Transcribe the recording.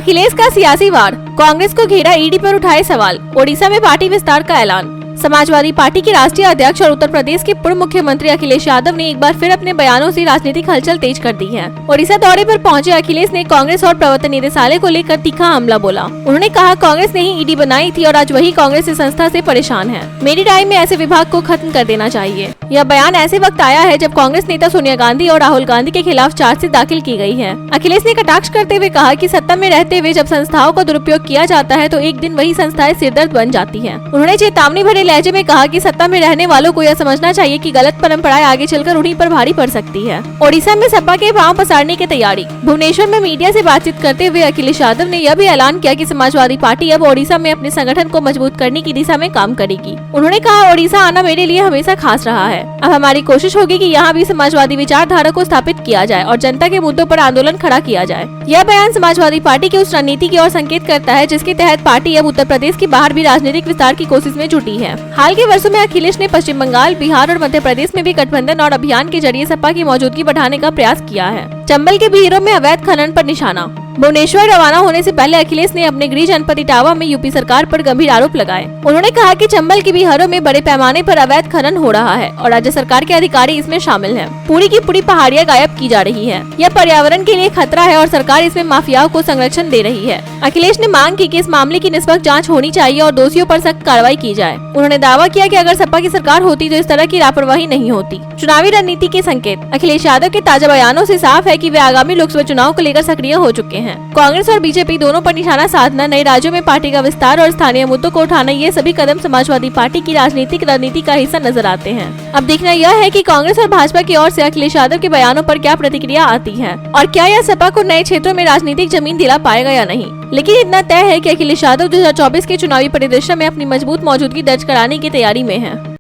अखिलेश का सियासी वार, कांग्रेस को घेरा ईडी पर उठाए सवाल, ओडिशा में पार्टी विस्तार का ऐलान। समाजवादी पार्टी के राष्ट्रीय अध्यक्ष और उत्तर प्रदेश के पूर्व मुख्यमंत्री अखिलेश यादव ने एक बार फिर अपने बयानों से राजनीतिक हलचल तेज कर दी है। ओडिशा दौरे पर पहुंचे अखिलेश ने कांग्रेस और प्रवर्तन निदेशालय को लेकर तीखा हमला बोला। उन्होंने कहा, कांग्रेस ने ही ईडी बनाई थी और आज वही कांग्रेस इस संस्था से परेशान है। मेरी राय में ऐसे विभाग को खत्म कर देना चाहिए। यह बयान ऐसे वक्त आया है जब कांग्रेस नेता सोनिया गांधी और राहुल गांधी के खिलाफ चार्जशीट दाखिल की गई है। अखिलेश ने कटाक्ष करते हुए कहा कि सत्ता में रहते हुए जब संस्थाओं का दुरुपयोग किया जाता है तो एक दिन वही संस्थाएं सिरदर्द बन जाती हैं। उन्होंने चेतावनी भरे लहजे में कहा कि सत्ता में रहने वालों को यह समझना चाहिए कि गलत परंपराएं आगे चलकर उन्हीं पर भारी पड़ सकती है। ओडिशा में सपा के पांव पसारने की तैयारी। भुवनेश्वर में मीडिया से बातचीत करते हुए अखिलेश यादव ने यह भी ऐलान किया कि समाजवादी पार्टी अब ओडिशा में अपने संगठन को मजबूत करने की दिशा में काम करेगी। उन्होंने कहा, ओडिशा आना मेरे लिए हमेशा खास रहा है। अब हमारी कोशिश होगी कि यहाँ भी समाजवादी विचारधारा को स्थापित किया जाए और जनता के मुद्दों पर आंदोलन खड़ा किया जाए। यह बयान समाजवादी पार्टी की उस रणनीति की ओर संकेत करता है जिसके तहत पार्टी अब उत्तर प्रदेश के बाहर भी राजनीतिक विस्तार की कोशिश में जुटी है। हाल के वर्षों में अखिलेश ने पश्चिम बंगाल, बिहार और मध्य प्रदेश में भी गठबंधन और अभियान के जरिए सपा की मौजूदगी बढ़ाने का प्रयास किया है। चंबल के बिहरों में अवैध खनन पर निशाना। भुवनेश्वर रवाना होने से पहले अखिलेश ने अपने गृह जनपद इटावा में यूपी सरकार पर गंभीर आरोप लगाए। उन्होंने कहा कि चंबल के बिहारों में बड़े पैमाने पर अवैध खनन हो रहा है और राज्य सरकार के अधिकारी इसमें शामिल हैं। पूरी की पूरी पहाड़ियां गायब की जा रही है। यह पर्यावरण के लिए खतरा है और सरकार इसमें माफियाओं को संरक्षण दे रही है। अखिलेश ने मांग की कि इस मामले की निष्पक्ष जाँच होनी चाहिए और दोषियों पर सख्त कार्रवाई की जाए। उन्होंने दावा किया कि अगर सपा की सरकार होती तो इस तरह की लापरवाही नहीं होती। चुनावी रणनीति के संकेत। अखिलेश यादव के ताजा बयानों से साफ है कि वे आगामी लोकसभा चुनाव को लेकर सक्रिय हो चुके हैं। कांग्रेस और बीजेपी दोनों पर निशाना साधना, नए राज्यों में पार्टी का विस्तार और स्थानीय मुद्दों को उठाना, ये सभी कदम समाजवादी पार्टी की राजनीतिक रणनीति का हिस्सा नजर आते हैं। अब देखना यह है कि कांग्रेस और भाजपा की ओर से अखिलेश यादव के बयानों पर क्या प्रतिक्रिया आती है और क्या यह सपा को नए क्षेत्रों में राजनीतिक जमीन दिला पाएगा या नहीं। लेकिन इतना तय है कि अखिलेश यादव 2024 के चुनावी परिदृश्य में अपनी मजबूत मौजूदगी दर्ज कराने की तैयारी में है।